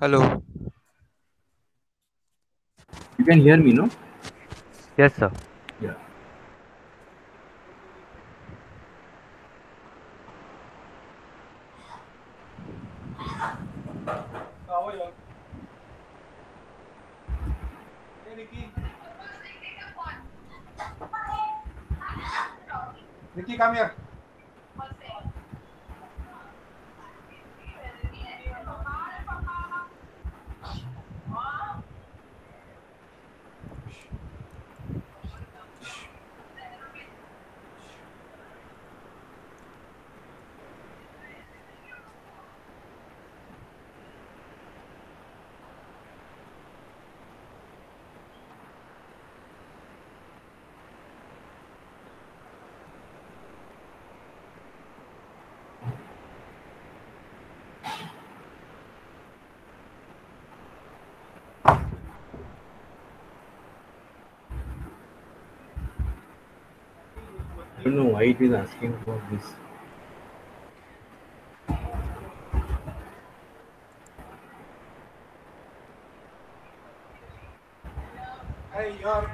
Hello. You can hear me, no? Yes, sir. Yeah. Ricky, come here. I don't know why it is asking for this. Hey, you're.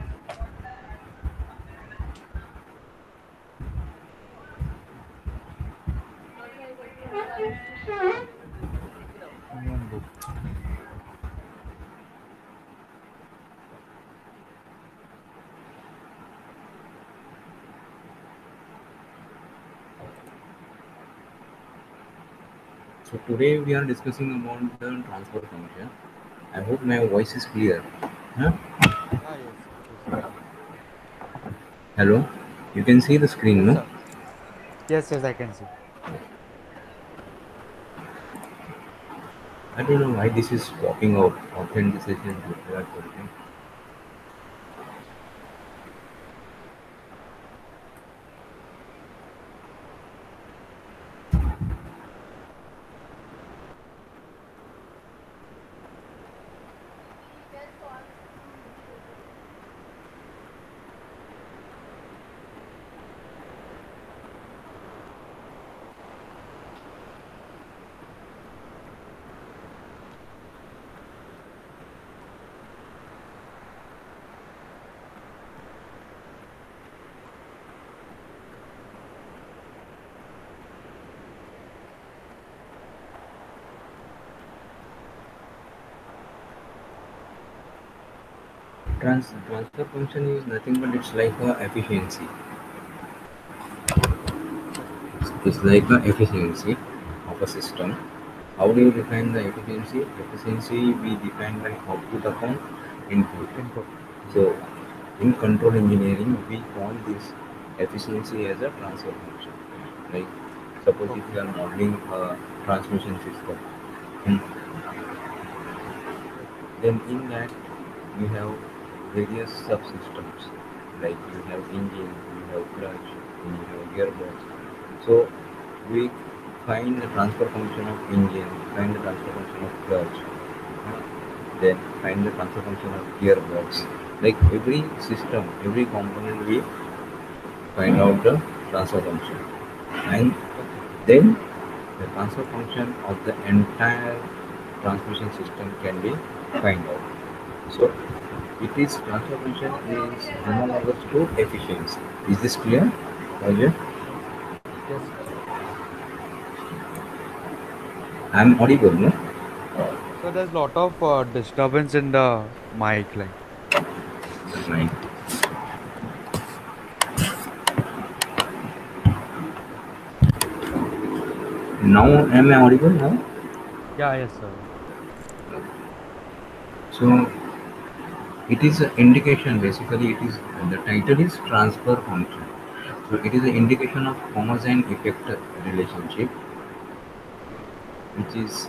So today we are discussing about the transfer function. I hope my voice is clear. Huh? Ah, yes, it is clear. Hello? You can see the screen, Yes, no? sir. Yes, yes, I can see. I don't know why this is popping out. Authentication required for it. Transfer function is nothing but it's like a efficiency. Okay. It's like a efficiency of a system. How do you define the efficiency? Efficiency we define by output upon input. Input. So in control engineering, we call this efficiency as a transfer function. Like suppose if you Okay. are modeling a transmission system, hmm, Okay. then in that you have various subsystems. Like you have engine, you have clutch, and you have gearbox. So we find the transfer function of engine, find the transfer function of clutch, uh, then find the transfer function of gearbox. Like every system, every component we find out the transfer function, and Okay. then the transfer function of the entire transmission system can be find out. So it is transfer function is homologous to efficiency. Is this clear? Roger? Okay. Yes, sir. I am audible, no? So there's lot of disturbance in the mic, like. Right. Now am I audible now? Yeah, yes, sir. So it is an indication. Basically, it is the title is transfer function. So it is an indication of cause and effect relationship which is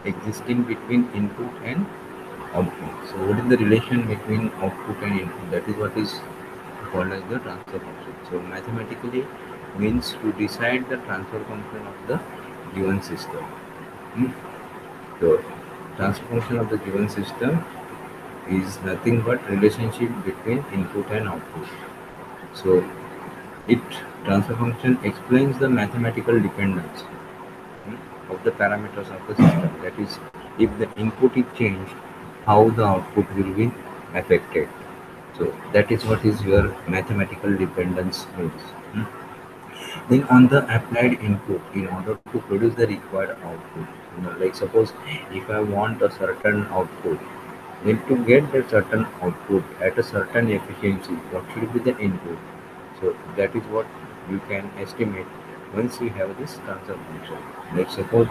existing between input and output. So what is the relation between output and input? That is what is called as the transfer function. So mathematically means to decide the transfer function of the given system. Hmm. So transfer function of the given system is nothing but relationship between input and output. So it transfer function explains the mathematical dependence, of the parameters of the system. That is If the input is changed, how the output will be affected. So that is what is your mathematical dependence means. Then on the applied input, in order to produce the required output, like suppose if I want a certain output, then to get that certain output at a certain efficiency, what should be the input? So that is what you can estimate once you have this transfer function. Like suppose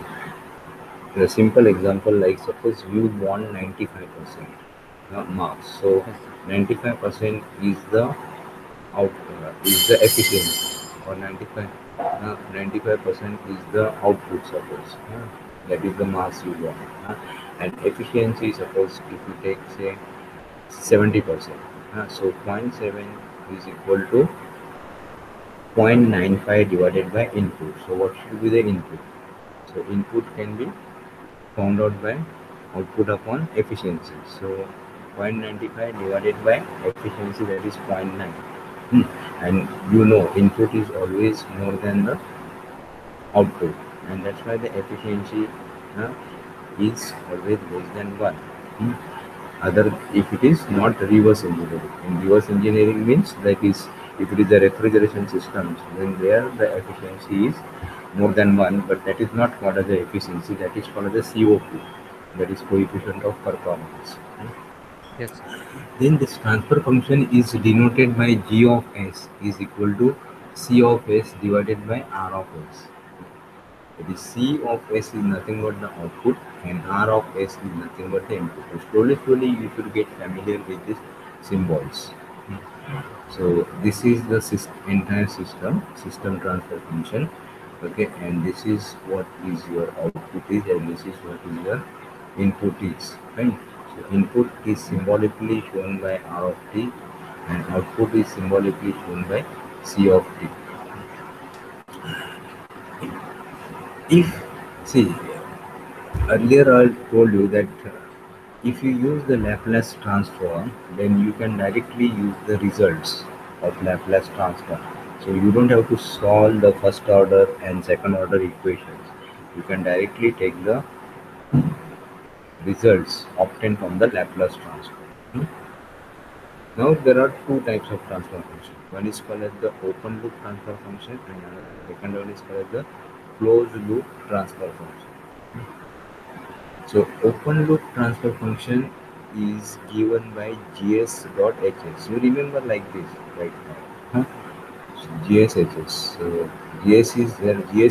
a simple example, like suppose you want 95% marks. So Yes. 95% is the is the efficiency, or 95% is the output, suppose. That is the mass you want. And efficiency, suppose if you take say 70%. So zero point 0.7 is equal to 0.95 divided by input. So what should be the input? So input can be found out by output upon efficiency. So 0.95 divided by efficiency, that is zero point 0.9. And input is always more than the output, and that's why the efficiency uh, is always less than 1. Hmm. Other, if it is not reverse engineering. In reverse engineering means, that is, if it is a refrigeration system, then there the efficiency is more than 1, but that is not called as the efficiency, that is called as the COP, that is coefficient of performance. Yes. Then this transfer function is denoted by G of S is equal to C of S divided by R of S. That is, C of S is nothing but the output, and R of S is nothing but the input. So slowly you should get familiar with these symbols. So this is the entire system transfer function. Okay, and this is what is your output is, and this is what is your input is. Right. So input is symbolically shown by R of t, and output is symbolically shown by C of t. If see earlier I told you that if you use the Laplace transform, then you can directly use the results of Laplace transform. So you don't have to solve the first order and second order equations. You can directly take the results obtained from the Laplace transform. Now there are two types of transfer function. One is called as the open loop transfer function, and second one is called as the closed loop transfer function. So open loop transfer function is given by gs dot hs. You remember like this right now. Huh? So GSHS. So GS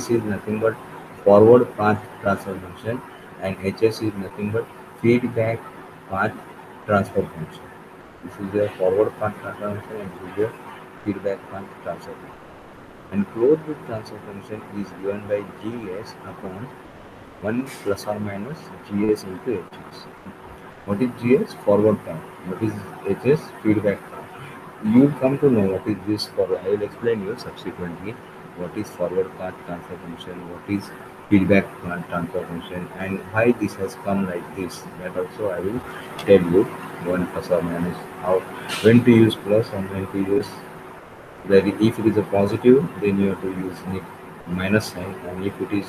is nothing but forward path transfer function, and HS is nothing but feedback path transfer function. This is a forward path transfer function, and this is a feedback path transfer function. And closed loop transfer function is given by GS upon 1 plus or minus GS into HS. What is GS? Forward path. What is HS? Feedback path. You come to know what is this forward. I will explain you subsequently what is forward path transfer function, what is feedback path transfer function, and why this has come like this. That also I will tell you, 1 plus or minus, how, when to use plus and when to use that. If it is a positive, then you have to use minus sign, and if it is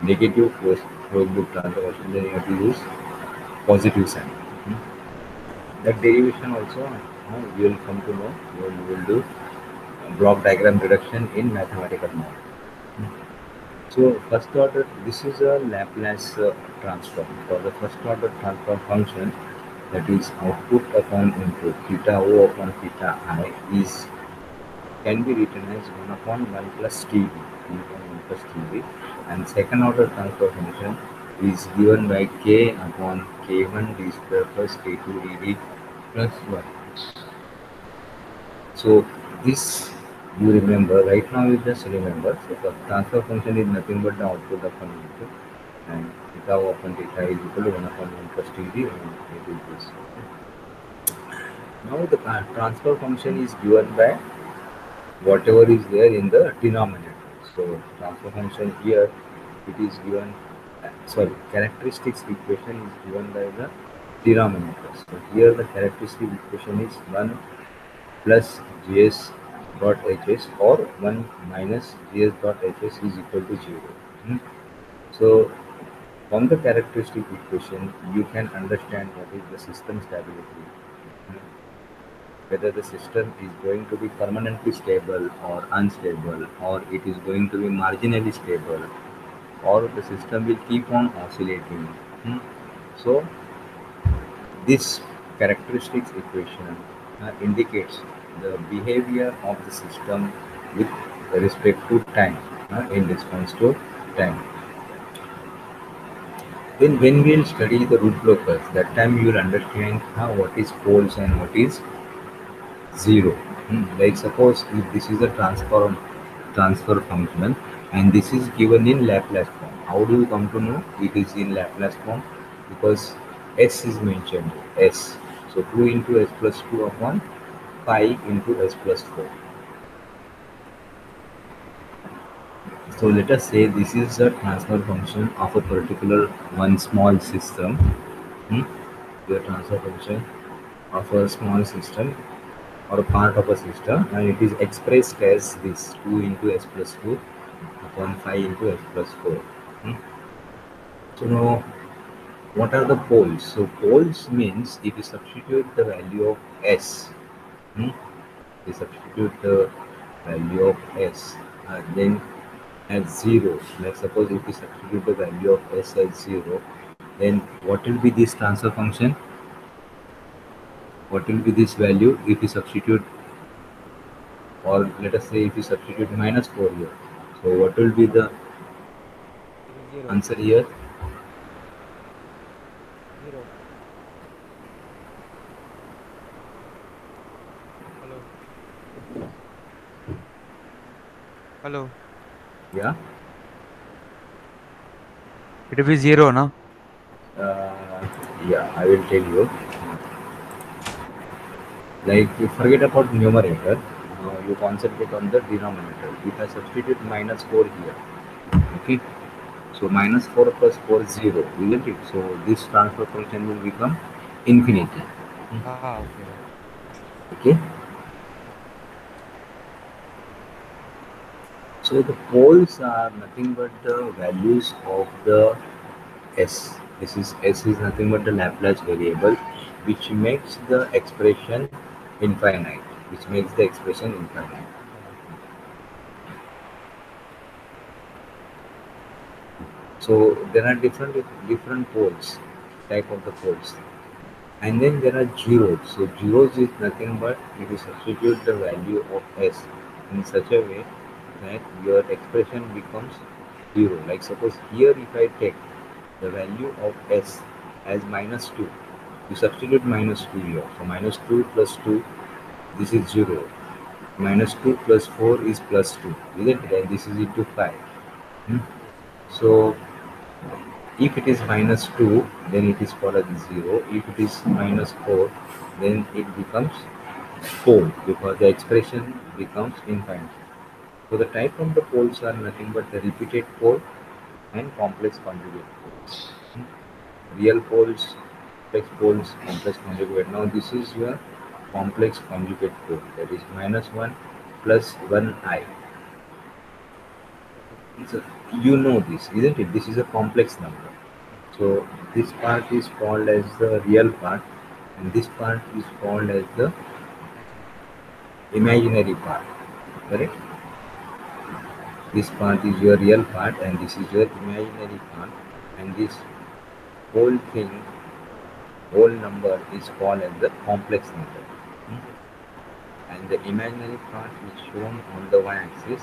negative closed loop transfer function, then you have to use positive sign. That derivation also you will come to know when you will do block diagram reduction in mathematical model. So first order, this is a Laplace transform. For the first order transfer function, that is output upon input, theta O upon theta I is can be written as 1 upon 1 plus Td, 1 upon 1 plus Td, and second order transfer function is given by k upon k1 d square plus k2 dd plus 1. So this you remember right now. You just remember. So the transfer function is nothing but the output upon input, and theta upon theta is equal to 1 upon 1 plus Td, and it is this. Now the transfer function is given by whatever is there in the denominator. So transfer function here, it is given, sorry, characteristics equation is given by the denominator. So here the characteristic equation is 1 plus gs dot hs, or 1 minus gs dot hs is equal to 0. So From the characteristic equation, you can understand what is the system stability, whether the system is going to be permanently stable or unstable, or it is going to be marginally stable, or the system will keep on oscillating. So this characteristics equation indicates the behavior of the system with respect to time, in response to time. Then when we'll study the root locus, that time you will understand what is poles and what is zero. Like suppose if this is a transfer function and this is given in Laplace form. How do you come to know it is in Laplace form? Because s is mentioned, s. So 2 into s plus 2 upon 5 into s plus 4. So let us say this is a transfer function of a particular one small system. The transfer function of a small system or a part of a system, and it is expressed as this 2 into s plus 2 upon 5 into s plus 4. So now what are the poles? So poles means if you substitute the value of s, you substitute the value of s, then as 0, like suppose if you substitute the value of s as 0, then what will be this transfer function? What will be this value if you substitute, or let us say if you substitute minus 4 here? So what will be the Zero. answer here? Zero. Hello. Hello. Yeah. It will be zero, no? Yeah, I will tell you. Like you forget about numerator, you concentrate on the denominator. If I substitute minus 4 here, okay, so minus 4 plus 4 is 0, isn't it? So this transfer function will become infinity. Ah, okay. Okay. So the poles are nothing but the values of the s. This is s is nothing but the Laplace variable, which makes the expression infinite. Which makes the expression infinite. So there are different poles, type of the poles, and then there are zeros. So zeros is nothing but if you substitute the value of s in such a way that your expression becomes zero. Like suppose here if I take the value of s as minus 2, you substitute minus 2 here. So minus 2 plus 2, this is 0. Minus 2 plus 4 is plus 2, isn't it? And this is into 5. So if it is minus 2, then it is called as 0. If it is minus 4, then it becomes 4 because the expression becomes infinite. So the type of the poles are nothing but the repeated pole and complex conjugate poles. Real poles, complex conjugate. Now this is your complex conjugate pole, that is minus 1 plus 1i. So you know this, isn't it? This is a complex number. So this part is called as the real part, and this part is called as the imaginary part. Correct? This part is your real part, and this is your imaginary part, and this whole thing, whole number is called as the complex number. And the imaginary part is shown on the y-axis.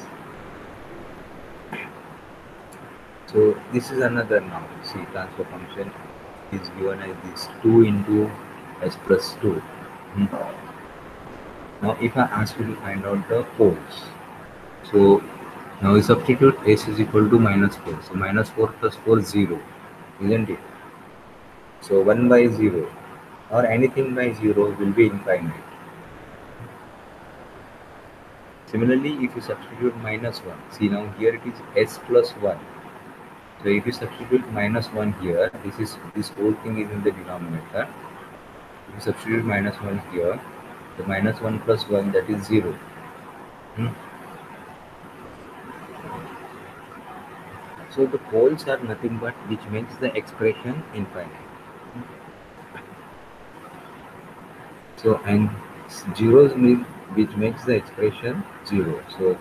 So this is another now. See, transfer function is given as this 2 into s plus 2. Now if I ask you to find out the poles, so now we substitute s is equal to minus 4. So minus 4 plus 4 is 0, isn't it? So 1 by 0 or anything by 0 will be infinite. Similarly, if you substitute minus 1, see now here it is s plus 1. So if you substitute minus 1 here, this whole thing is in the denominator. If you substitute minus 1 here, the minus 1 plus 1, that is 0. So the poles are nothing but which makes the expression infinite. So and zeros mean which makes the expression zero. So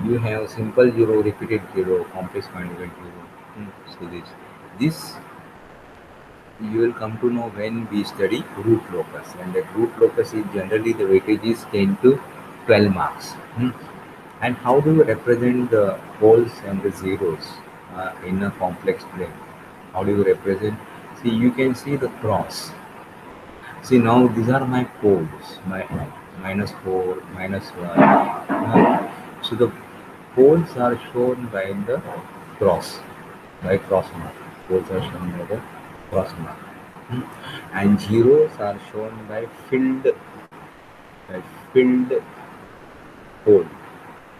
you have simple zero, repeated zero, complex quantified zero. So this you will come to know when we study root locus, and that root locus is generally the weightage is 10 to 12 marks. And how do you represent the poles and the zeros in a complex plane? How do you represent? See, you can see the cross. See, now these are my poles, my -4, -1. So the poles are shown by the cross, by cross mark. Poles are shown by the cross mark. And zeros are shown by filled hole,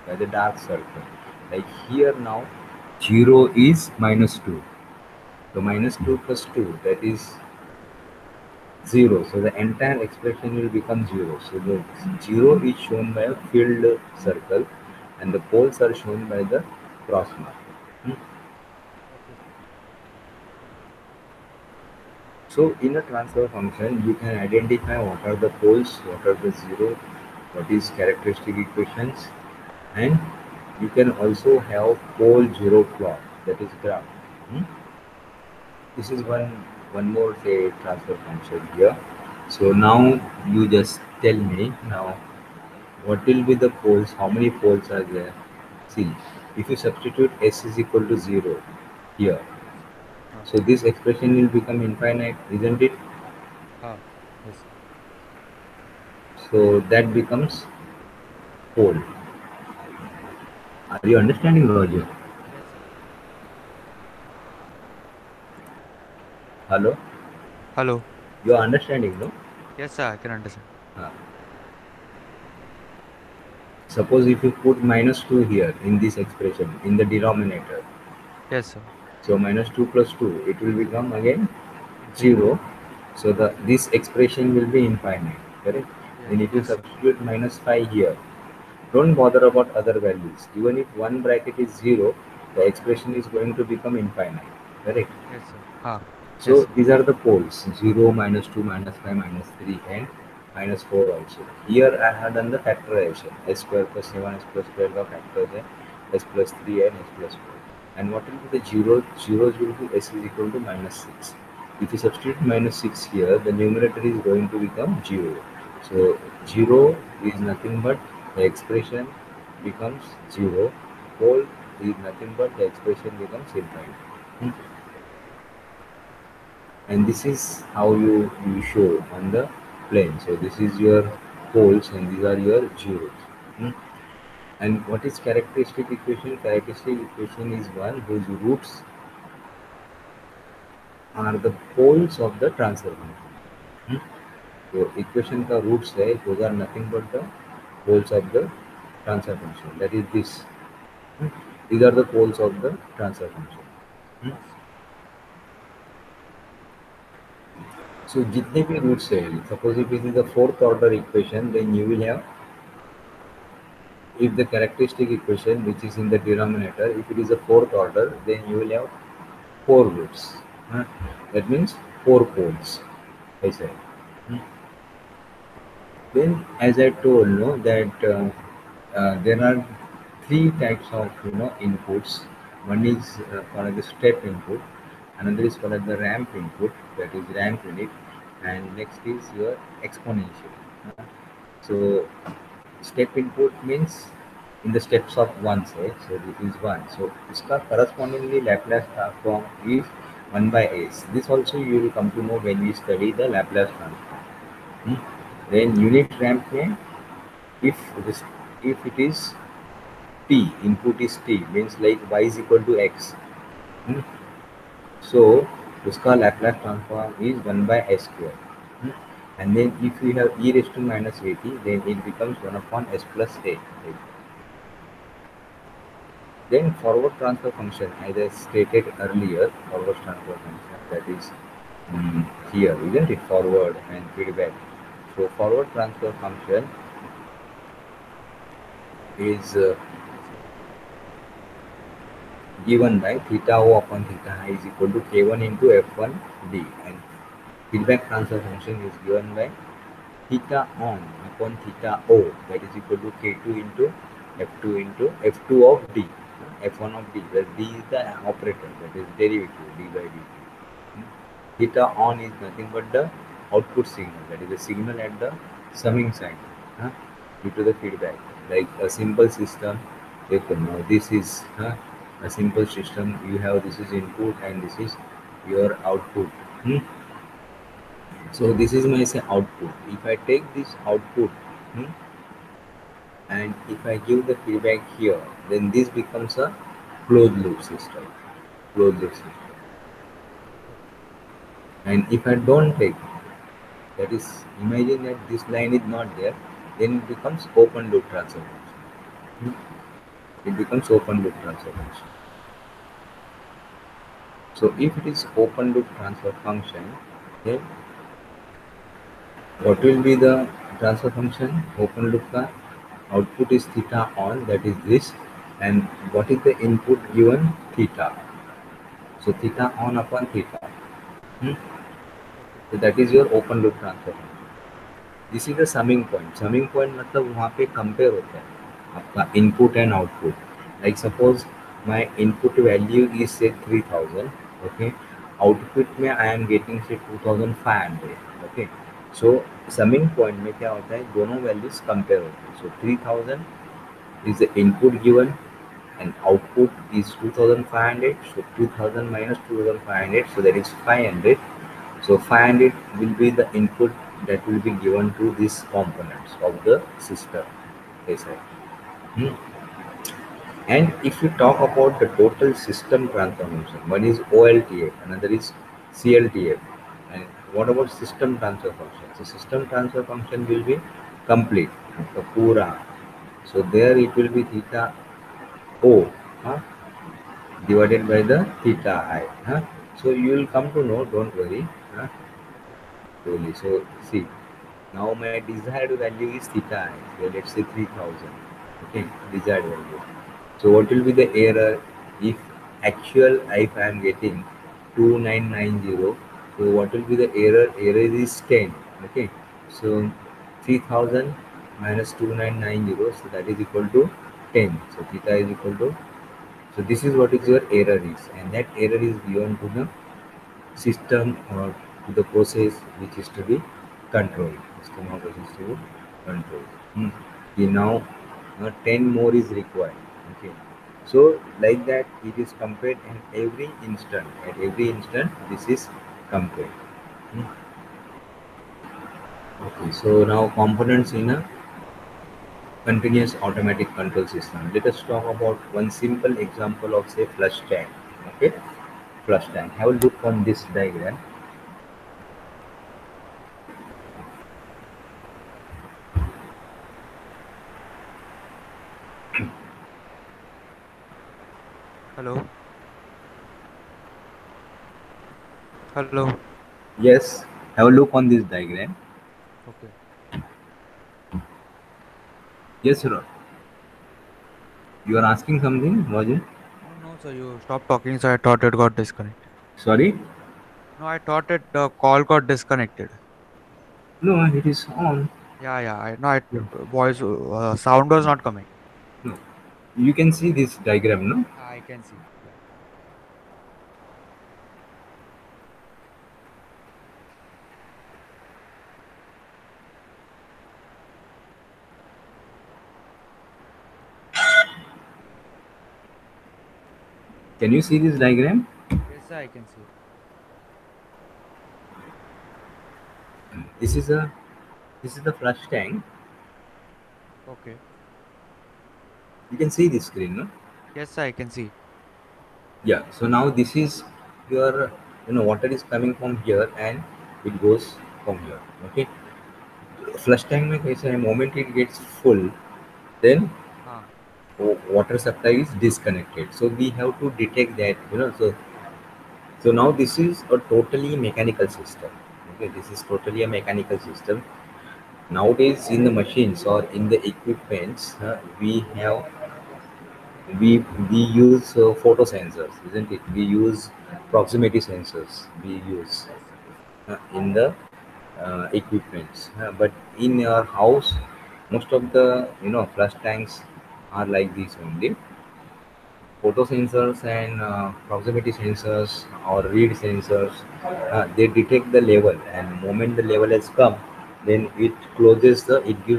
by the dark circle. Like here now, 0 is -2. So -2 plus 2, that is 0. So the entire expression will become 0. So the 0 is shown by a filled circle and the poles are shown by the cross mark. Okay, sir. So in a transfer function, you can identify what are the poles, what are the zero, what is characteristic equations, and you can also have pole zero plot, that is graph. Hmm? This is one more say transfer function here. So now you just tell me now what will be the poles, how many poles are there. See, if you substitute s is equal to 0 here, Huh. so this expression will become infinite, isn't it? Huh. Yes, sir. So that becomes pole. Are you understanding, Roger? Yes, sir. Hello? Hello. You are understanding, no? Yes, sir. I can understand. Uh, Suppose if you put -2 here in this expression, in the denominator, Yes, sir. so -2 plus 2, it will become again Infinite. 0. So this expression will be infinite, correct? Yes. Then if you Yes, sir. substitute -5 here, don't bother about other values. Even if one bracket is 0, the expression is going to become infinite, correct? Yes, sir. Huh. Yes, So sir. these are the poles: 0, -2, -5, -3, and -4 also. Here I have done the factorization: s square plus 7, s plus 12 का factors है, s plus 3 and s plus 4. And what will be the zeros? Zeros will be s is equal to -6. If you substitute -6 here, the numerator is going to become 0. So 0 is nothing but the expression becomes 0. Pole is nothing but the expression becomes infinite. And this is how you show on the plane. So this is your poles and these are your zeros. And what is characteristic equation? Characteristic equation is one whose roots are the poles of the transfer function. So equation का roots है, those are nothing but the poles of the transfer function. That is this. These are the poles of the transfer function. Yes. So जितने भी roots है, suppose if it is the fourth order equation, then you will have, if the characteristic equation which is in the denominator, if it is a fourth order, then you will have four roots. That means four poles, I said. Then, as I told, no, that there are three types of inputs. One is called the step input, another is called the ramp input, that is ramp unit, and next is your exponential. So step input means in the steps of one, say, so this is one. So इसका correspondingly Laplace transform is 1 by s. This also you will come to know when we study the Laplace transform. Then unit ramp में, if if it is t, input is t, means like y is equal to x. So उसका Laplace transform is 1 by s square. And then if you have e raised to minus at, then it becomes 1 upon s plus a. Then forward transfer function, as I stated earlier, forward transfer function, that is here, isn't it? Forward and feedback. So forward transfer function is Yes, sir. given by theta O upon theta I is equal to K1 into F1 D, and feedback transfer function is given by theta on upon theta O, that is equal to K2 into F2 of D, F1 of D, where D is the operator, that is derivative d by dt. Theta on is nothing but the output signal, that is the signal at the summing side, due to the feedback. Like a simple system, if now this is a simple system, you have this is input and this is your output. Hmm? So this is my say output. If I take this output, hmm, and if I give the feedback here, then this becomes a closed loop system. Closed loop system. And if I don't take, that is, imagine that this line is not there, then it becomes open loop transfer function. It becomes open loop transfer function. So if it is open loop transfer function, then what will be the transfer function? Open loop का output is theta on, that is this, and what is the input given? Theta. So theta on upon theta. Hmm? Okay. So that is your open loop transfer function. This is the summing point. Summing point मतलब वहाँ पे compare होता है आपका input and output. Like suppose my input value is से 3000. Okay, output में I am getting से 2500. Okay, सो summing point में क्या होता है, दोनों वैल्यूज कंपेयर होते हैं. सो 3000 is the input given and output is 2500. So 2000 minus 2500, so that is 500. So 500 will be the input that will be given to these components of the system. Yes, sir. Hmm. And if you talk about the total system transformation, one is OLTF, another is CLTF. And what about system transfer function? So system transfer function will be complete, the pura. So there it will be theta O, divided by the theta I. So you will come to know, don't worry. Slowly. So see, now my desired value is theta I. So let's say 3000. Okay, desired value. So what will be the error if actual, if I am getting 2990? So what will be the error? Error is 10. Okay, so 3000 minus 2990, so that is equal to 10. So theta is equal to, so this is what is your error is, and that error is given to the system or to the process which is to be controlled. System or process to be controlled. Okay, now 10 more is required. Okay, so like that it is compared at every instant. At every instant this is compared. Okay, so now components in a continuous automatic control system. Let us talk about one simple example of say flush tank. Okay, flush tank. Have a look on this diagram. Hello. Hello. Yes, have a look on this diagram. Okay. Yes, sir. You are asking something, was it? No, no, sir. You stopped talking, so I thought it got disconnected. Sorry? No, I thought it the call got disconnected. No, it is on. Yeah, yeah. I no, I No. voice sound was not coming. No. You can see this diagram, no? Yeah, I can see. Yeah. Can you see this diagram? Yes, sir, I can see. This is a this is the flush tank. Okay. You can see this screen, no? Yes, sir, I can see. Yeah. So now this is your, water is coming from here and it goes from here. Okay. Flush tank में कैसा है? Moment it gets full, then Ah. water supply is disconnected. So we have to detect that, So now this is a totally mechanical system. Okay, this is totally a mechanical system. Nowadays in the machines or in the equipments, we have we use photo sensors, isn't it? We use proximity sensors. We use in the equipments. But in your house, most of the flush tanks are like this only. Photo sensors and proximity sensors or read sensors, they detect the level, and moment the level has come, then it gives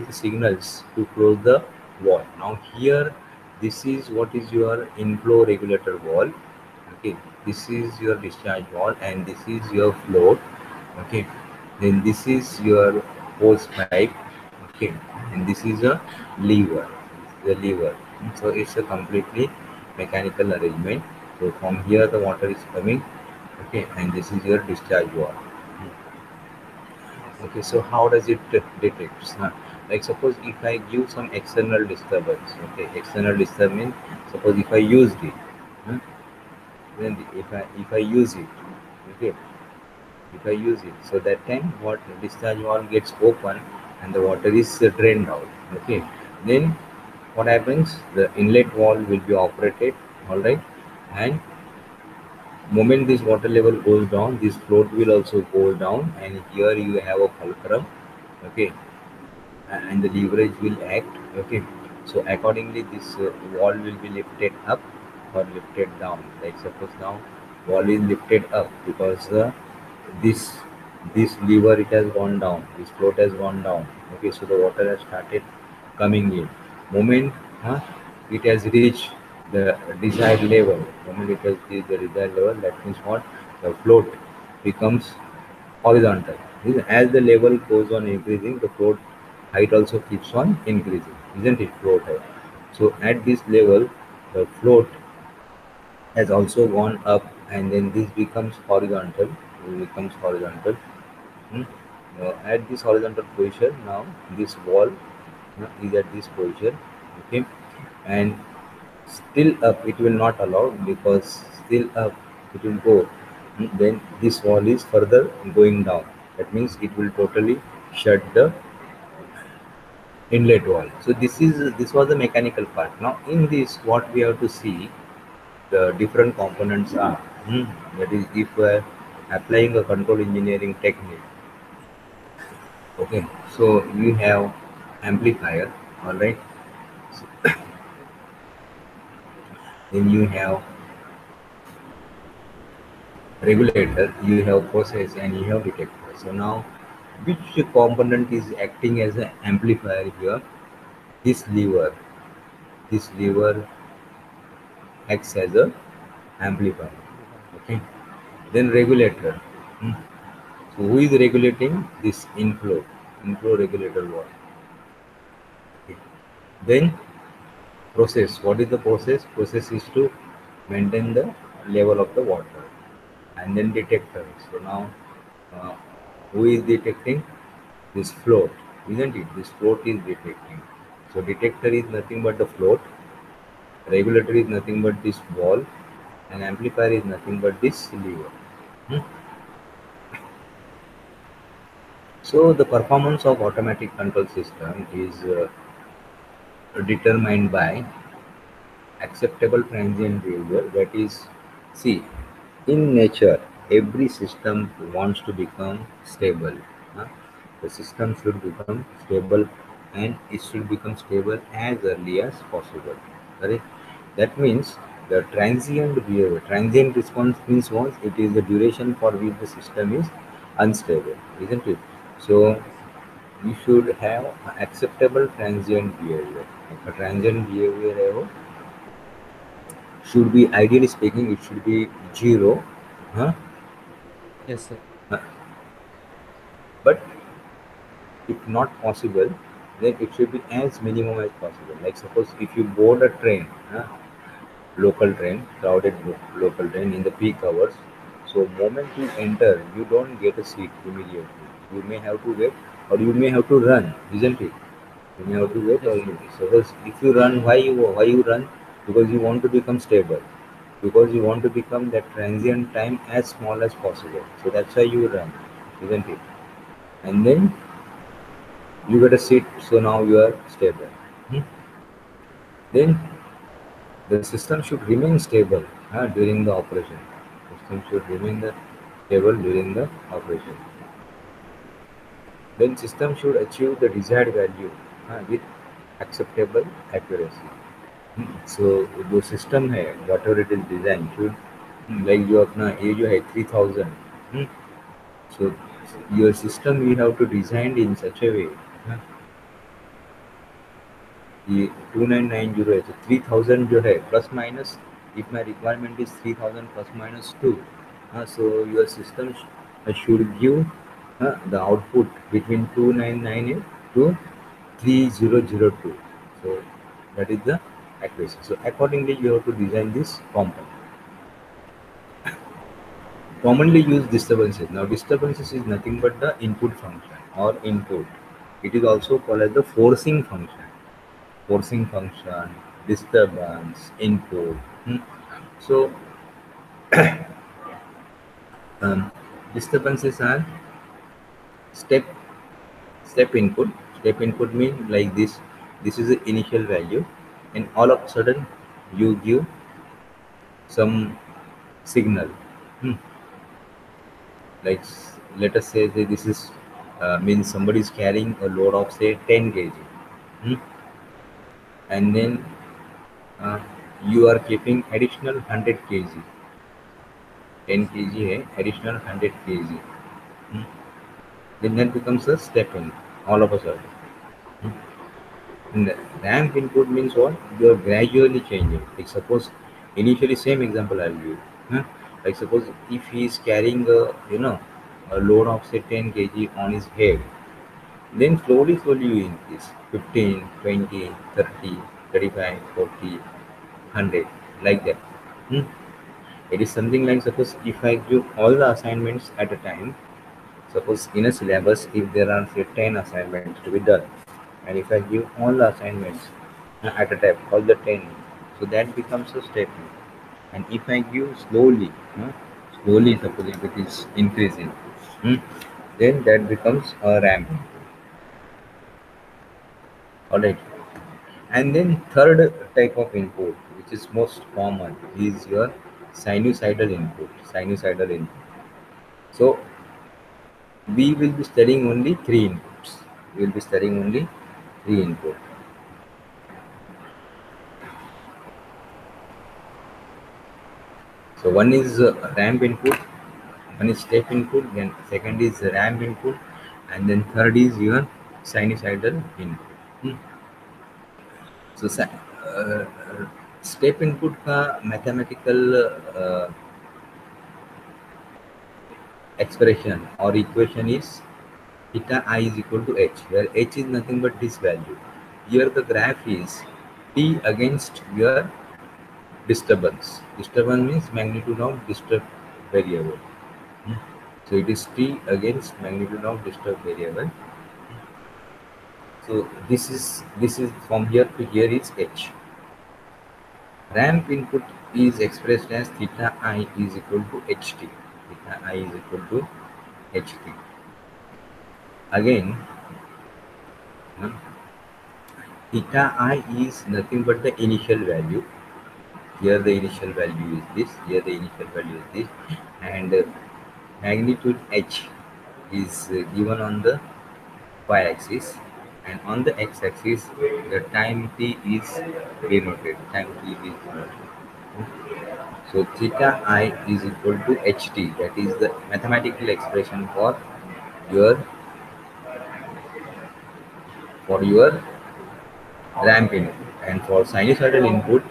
the signals to close the wall. Now here, this is what is your inflow regulator wall. Okay, this is your discharge wall, and this is your float. Okay, then this is your hose pipe. Okay, and this is a lever, the lever. So it's a completely mechanical arrangement. So from here the water is coming. Okay, and this is your discharge wall. Okay, so how does it detect? Like suppose if I give some external disturbance. Okay, external disturbance, suppose if I use it, huh, then if I use it, okay, if I use it, so that time what discharge valve gets open and the water is drained out. Okay, then what happens? The inlet valve will be operated, all right, and moment this water level goes down, this float will also go down, and here you have a fulcrum. Okay, and the leverage will act. Okay, so accordingly this wall will be lifted up or lifted down. Like suppose now wall is lifted up because this this lever it has gone down, this float has gone down. Okay, so the water has started coming in. Moment it has reached the desired level, moment it has reached the desired level, that means what, the float becomes horizontal. As the level goes on increasing, the float height also keeps on increasing, isn't it? Float height. So at this level, the float has also gone up, and then this becomes horizontal. It becomes horizontal. Hmm. At this horizontal position, now this wall is at this position. Okay, and still up it will not allow, because still up it will go. Then this wall is further going down, that means it will totally shut the inlet wall. So this was the mechanical part. Now in this, what we have to see, the different components are, that is if we are applying a control engineering technique. Okay, so you have amplifier, all right, then you have regulator, you have process, and you have detector. So now, which component is acting as an amplifier here? This lever. This lever acts as a amplifier. Okay. Then regulator. Hmm. So who is regulating this inflow? Inflow regulator what? Okay. Then process. What is the process? Process is to maintain the level of the water. And then detector. So now, uh, who is detecting? This float, isn't it? This float is detecting. So detector is nothing but the float, regulator is nothing but this wall, and amplifier is nothing but this lever. Hmm. So the performance of automatic control system is determined by acceptable transient behavior. That is, see, in nature, every system wants to become stable. huh? The system should become stable, and it should become stable as early as possible. Correct? That means the transient behavior, transient response means what? It is the duration for which the system is unstable, isn't it? So you should have acceptable transient behavior. A transient behavior should be, ideally speaking, it should be zero, huh? Yes, sir. Uh, but if not possible, then it should be as minimum as possible. Like suppose if you board a train, local train, crowded local train in the peak hours, so moment you enter, you don't get a seat immediately. You may have to wait, or you may have to run, isn't it? You may have to wait, or Yes, you, suppose if you run, why you run? Because you want to become stable, because you want to become that transient time as small as possible. So that's why you run, isn't it? And then you get a seat, so now you are stable. Hmm. Then the system should remain stable during the operation. System should remain stable during the operation. Then system should achieve the desired value with acceptable accuracy. So जो system है what ever it is design should like जो अपना ये जो है 3000 so your system you have to design in such a way ये 2990 है तो 3000 जो है plus minus if my requirement is 3000 plus minus 2 so your system should give the output between 2998 to 3002 so that is the accuracy. So accordingly you have to design this component. Commonly used disturbances. Now disturbances is nothing but the input function or input. It is also called as the forcing function. Forcing function, disturbance, input. So disturbances are step input. Step input means like this. This is the initial value, and all of a sudden you give some signal. Like let us say that this is means somebody is carrying a load of say 10 kg, and then you are keeping additional 100 kg. 10 kg है additional 100 kg. Then that becomes a step in all of a sudden. And the ramp input means what? You are gradually changing. Like suppose initially same example I'll give. Like suppose if he is carrying a load of say 10 kg on his head, then slowly you increase 15, 20, 30, 35, 40, 100 like that. It is something like suppose if I give all the assignments at a time, suppose in a syllabus if there are say 10 assignments to be done, and if I give all the assignments at a time, all the 10, so that becomes a statement. And if I give slowly, suppose if it is increasing, then that becomes a ramp. Alright. And then third type of input, which is most common, is your sinusoidal input. Sinusoidal input. So we will be studying only three inputs. We will be studying only three inputs. So one is ramp input, one is step input, then second is ramp input, and then third is your sinusoidal input. So step input का mathematical expression or equation is theta I is equal to h, where h is nothing but this value. Here the graph is t against your disturbance. Disturbance means magnitude of disturbed variable. So it is t against magnitude of disturbed variable. So this is from here to here is h. Ramp input is expressed as theta I is equal to ht. Theta I is equal to ht. Again, theta I is nothing but the initial value. Here the initial value is this, here the initial value is this, and magnitude h is given on the y-axis, and on the x-axis the time t is denoted. So theta I is equal to ht. That is the mathematical expression for your ramp input. And for sinusoidal input,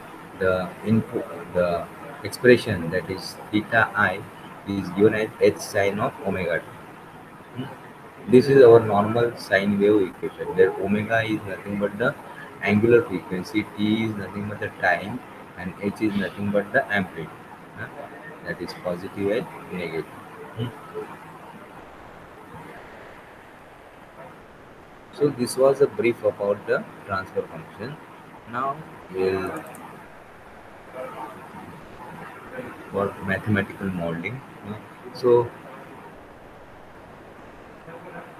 the expression that is theta I is given as h sine of omega t. This is our normal sine wave equation, where omega is nothing but the angular frequency, t is nothing but the time, and h is nothing but the amplitude. That is positive and negative. So this was a brief about the transfer function. Now we'll work mathematical modeling. So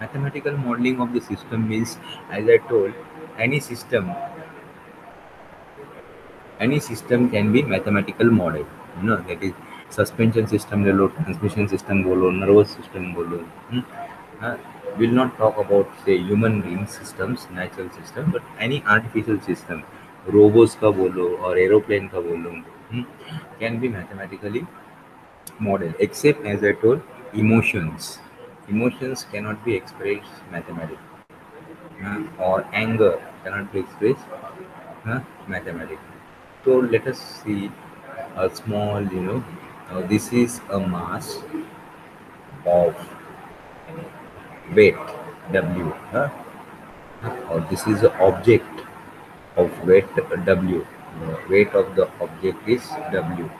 mathematical modeling of the system means, as I told, any system any system can be mathematical model, that is suspension system ले लो, transmission system बोलो, nervous system बोलो. uh, we'll not talk about say human being systems, natural system, but any artificial system, robots का बोलो or aeroplane का बोलो, can be mathematically model, except as I told, emotions. Emotions cannot be expressed mathematically, or anger cannot be expressed mathematically. So let us see a small, this is a mass of weight W, or this is an object of weight W. The weight of the object is W.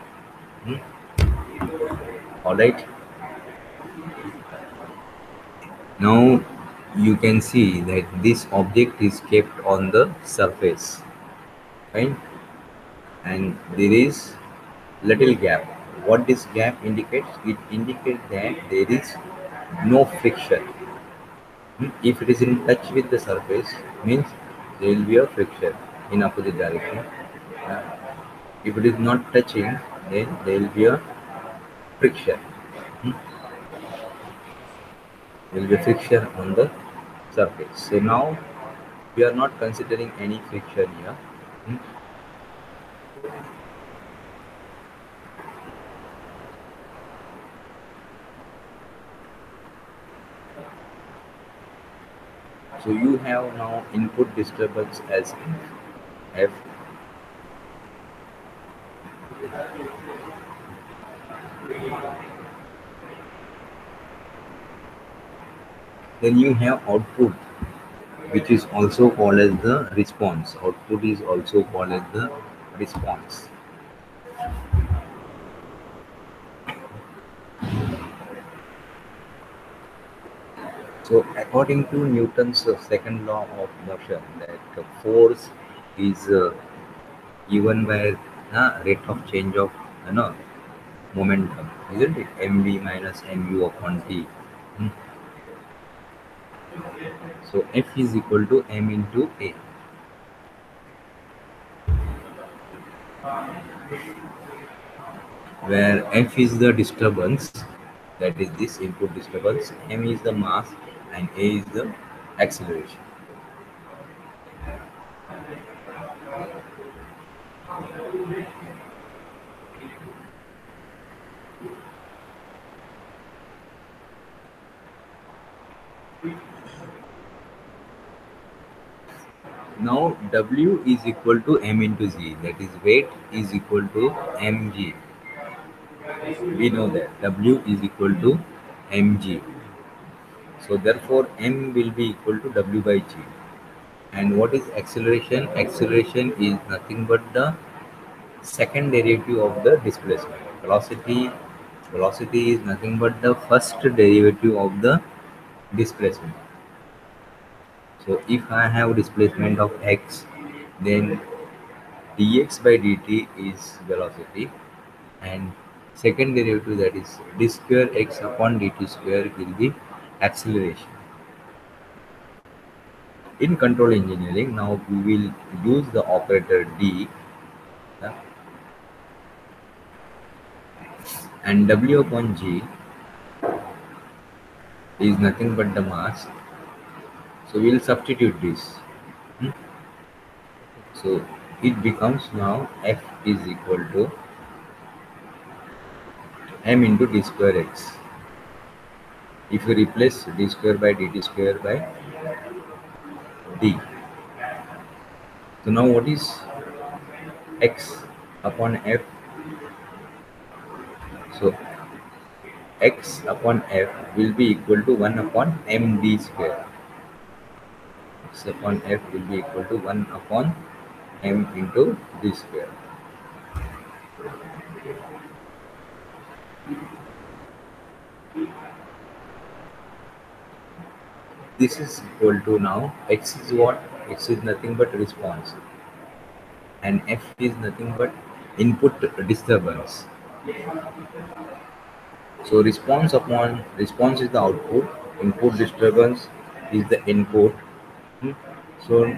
All right. Now you can see that this object is kept on the surface, right? And there is little gap. What this gap indicates? It indicates that there is no friction. If it is in touch with the surface, means there will be a friction in opposite direction. Uh, if it is not touching, then there will be a friction. There will be a friction on the surface. So now we are not considering any friction here. So you have now input disturbance as F. Then you have output, which is also called as the response. Output is also called as the response. So according to Newton's second law of motion, that force is given by rate of change of momentum, isn't it? mv minus mu upon t. So F is equal to m into a. Where F is the disturbance, that is this input disturbance, m is the mass, and a is the acceleration. Now W is equal to m into z, that is weight is equal to mg. We know that W is equal to mg. So therefore m will be equal to W by g. And what is acceleration? Acceleration is nothing but the second derivative of the displacement. Velocity is nothing but the first derivative of the displacement. So if I have displacement of x, then dx by dt is velocity, and second derivative, that is d square x upon dt square, will be acceleration. In control engineering, now we will use the operator d, and w upon g is nothing but the mass. So we will substitute this. So it becomes now F is equal to m into d square x. If you replace d square by dt square by d. So now what is x upon f? So x upon f will be equal to 1 upon md square. X upon f will be equal to 1 upon m into d square. This is equal to, now x is what? X is nothing but response, and f is nothing but input disturbance. So response is the output, input disturbance is the input. So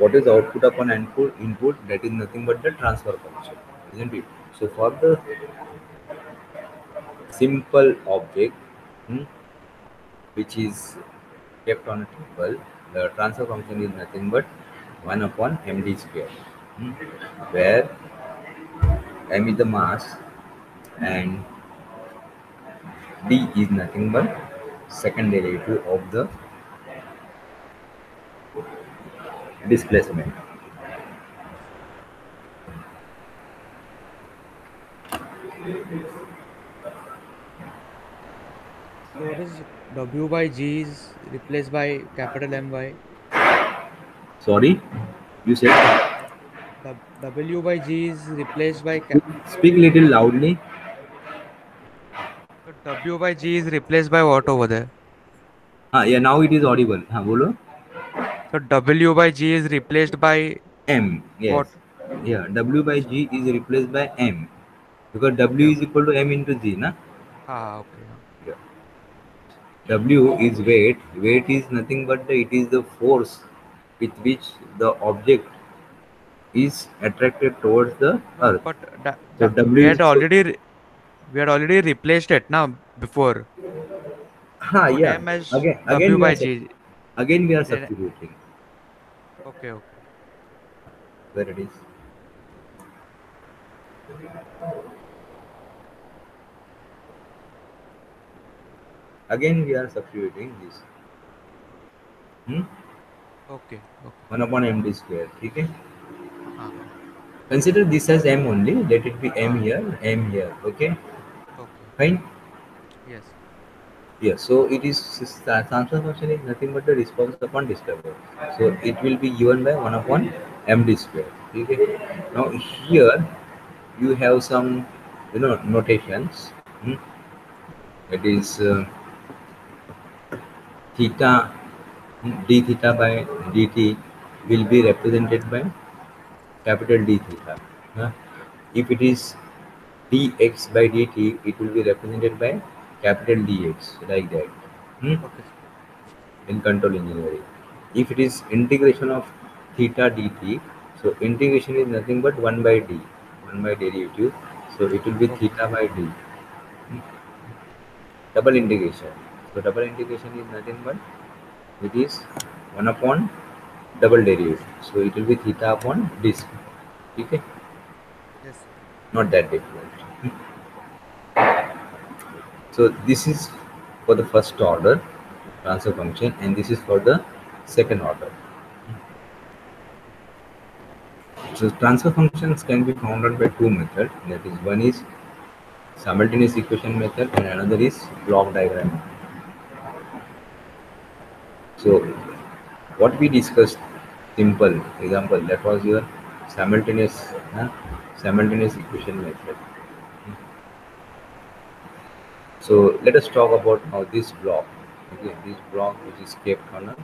What is output upon input? That is nothing but the transfer function, isn't it? So for the simple object, hmm, which is kept on a table, the transfer function is nothing but 1 upon md square, hmm, where m is the mass and d is nothing but second derivative of the displacement. So what is W by G is replaced by capital My. Sorry, you said. W by G is replaced by Speak little loudly. so W by G is replaced by what over there? Yeah, now it is audible. Bolo. So W by G is replaced by M, yes. what? Yeah, W by G is replaced by M because Okay, W is okay. equal to M into G, na? Okay. Yeah. W is weight. Weight is nothing but it is the force with which the object is attracted towards the No, earth. but So we W is had equal. already replaced it now before. So Yeah. M as Again W we are by G. again we are Then substituting okay, okay. where it is. Again we are substituting this. Hmm? Okay, okay. 1 upon md square. Okay. Ah, Consider this as m only. Let it be m ah, here, m here. Okay. okay. Fine. Yes. Yeah, so it is transfer function is nothing but the response upon disturbance. So it will be given by 1 upon md square. Okay. Now here you have some notations. Hmm. It is theta d theta by dt will be represented by capital D theta. Huh? If it is dx by dt, it will be represented by capital Dx like that. Hmm? Okay, sir. In control engineering. If it is integration of theta dt, so integration is nothing but 1 by d, 1 by derivative. So it will be Okay. theta by d, double integration. So double integration is nothing but it is 1 upon double derivative. So it will be theta upon this. Okay, Yes, sir. not that different. So this is for the first order transfer function, and this is for the second order. So transfer functions can be found out by two methods. That is, one is simultaneous equation method and another is block diagram. So what we discussed, simple example, that was your simultaneous simultaneous equation method. So let us talk about now this block. Okay, this block which is kept on a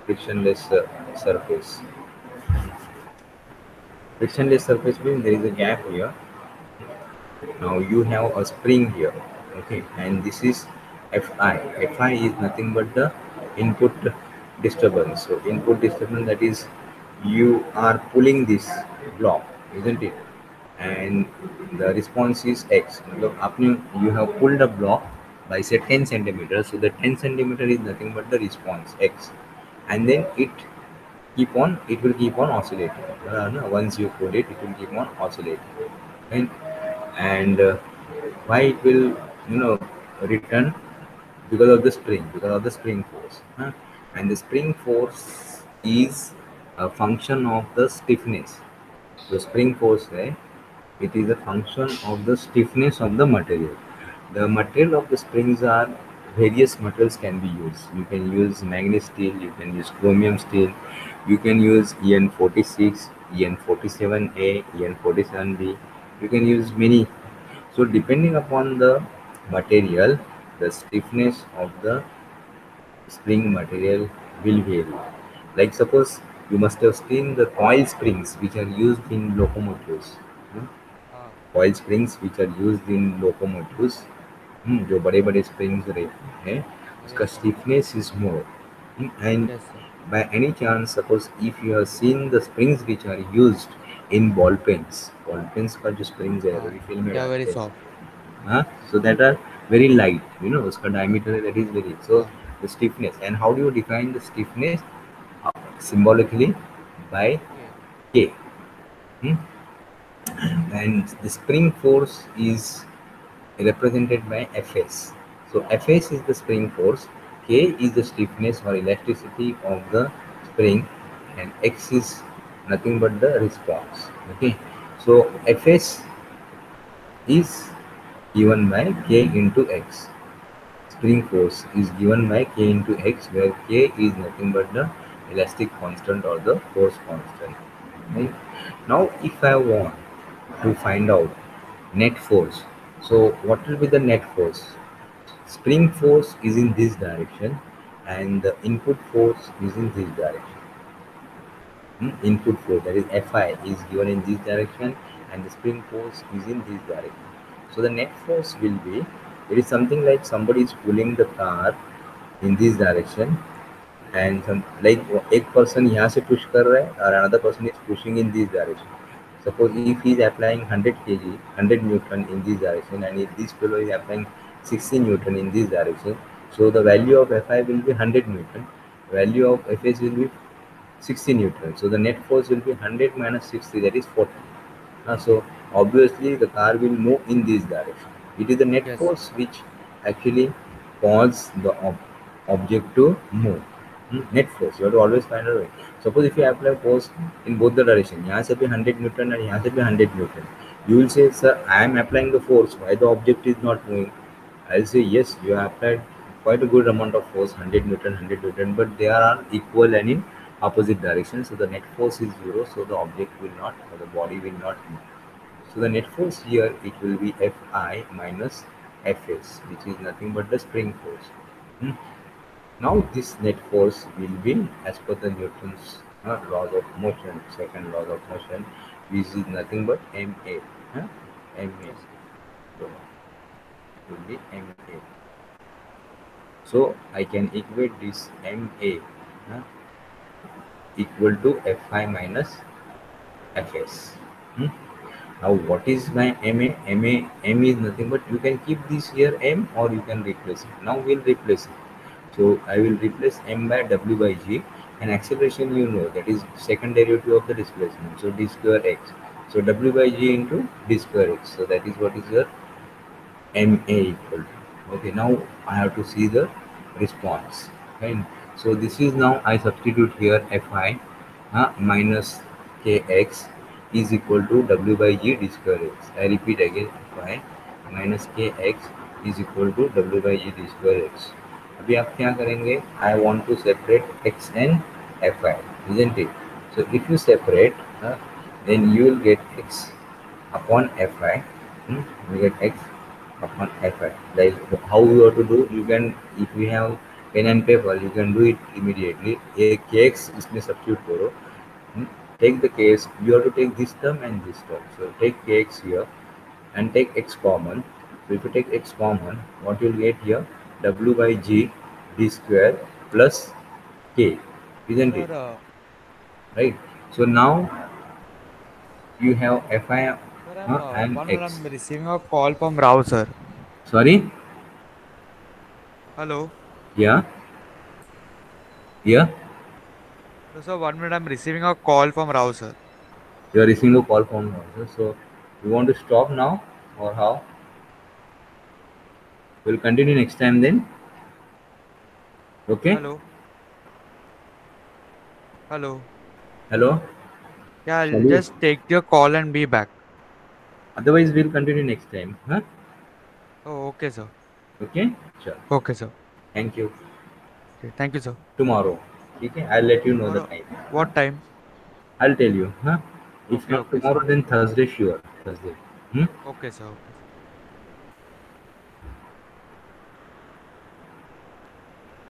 frictionless surface. Frictionless surface means there is a gap here. Now you have a spring here, okay, and this is Fi. Fi is nothing but the input disturbance. So input disturbance, that is, you are pulling this block, isn't it? And the response is X. Look, you have pulled a block by say 10 centimeters. So the 10 centimeter is nothing but the response X, and then it will keep on oscillating. No, once you pull it, it will keep on oscillating. And why it will return? Because of the spring force, huh? And the spring force is a function of the stiffness. The spring force, it is a function of the stiffness of the material. The material of the springs are various materials can be used. You can use manganese steel, you can use chromium steel, you can use EN46, EN47A, EN47B. You can use many. So depending upon the material, the stiffness of the spring material will vary. Like suppose you must have seen the coil springs which are used in locomotives. Hmm? Ah, Coil springs which are used in locomotives, जो बड़े बड़े springs रहते हैं, उसका yes, sir. stiffness is more. And Yes, sir. by any chance, suppose if you have seen the springs which are used in ball pens का जो springs है हाँ, refill में they are very डालते हैं, soft. हाँ, so that are very light, you know, उसका diameter that is very, so हाँ, the stiffness, and how do you define the stiffness? Symbolically by okay. K. Hmm? And the spring force is represented by Fs. So Fs is the spring force, K is the stiffness or elasticity of the spring, and X is nothing but the response. Okay, so Fs is given by K into X. Spring force is given by K into X, where K is nothing but the elastic constant or the force constant. Right? Now, if I want to find out net force, so what will be the net force? Spring force is in this direction, and the input force is in this direction. Input force, that is Fi, is given in this direction, and the spring force is in this direction. So the net force will be, it is something like somebody is pulling the car in this direction, and some like एक person यहाँ से push कर रहा है और another person is pushing in this direction. Suppose if he is applying 100 kg, 100 newton in this direction, and if this fellow is applying 60 newton in this direction, so the value of Fi will be 100 newton, value of Fs will be 60 newton. So the net force will be 100 minus 60, that is 40. So obviously the car will move in this direction. It is the net Yes. force which actually cause the object to move. Net force, you have to always find a way. Suppose if you apply force in both the direction, यहाँ से भी 100 newton and यहाँ से भी 100 newton, you will say, sir, I am applying the force, why the object is not moving? I'll say, yes, you have applied quite a good amount of force, 100 newton, 100 newton, but they are equal and in opposite direction, so the net force is zero, so the object will not, or the body will not move. So the net force here, it will be Fi minus Fs, which is nothing but the spring force. Now this net force will be as per the Newton's laws of motion, second laws of motion, which is nothing but Ma. huh? Ma. Yes. So it will be Ma. So I can equate this Ma huh, equal to Fi minus Fs. Now what is my MA? M is nothing but, you can keep this here M, or you can replace it. Now we'll replace it. So I will replace M by W by G, and acceleration, you know, that is second derivative of the displacement. So d square x. So W by G into d square x. So that is what is your MA equal to. Okay, now I have to see the response. Right? So this is, now I substitute here Fi minus Kx is equal to W by G d square x. I repeat again, Fi minus Kx is equal to W by G d square x. अभी आप क्या करेंगे? I want to separate x and Fi, isn't it? So if you separate, then you will get x upon Fi. You get x upon Fi. Like how you have to do, you can, if you have pen and paper, you can do it immediately. A kx इसमें substitute करो. Take the case, you have to take this term and this term. So take kx here and take x common. So if you take x common, what you will get here? W by G d square plus k, isn't it? Sir, Right? So now you have Fi sir, and one minute, x. I'm receiving a call from Rao, sir. Sorry? Hello. Yeah? Yeah? So, sir, 1 minute, I'm receiving a call from Rao, sir. You are receiving a call from also. So you want to stop now, or how? We'll continue next time then. Okay? Hello. Hello. Hello? Yeah, Shall I'll we? just take your call and be back. Otherwise, we'll continue next time. Huh? Oh, okay, sir. Okay? Sure. Okay, sir. Thank you. Okay, thank you, sir. Tomorrow. Okay? I'll let you know the Tomorrow, time. Huh? what time? I'll tell you. Huh? If Okay, not okay, sir. tomorrow, then Thursday, sure. Thursday. Hmm? Okay, sir. Okay.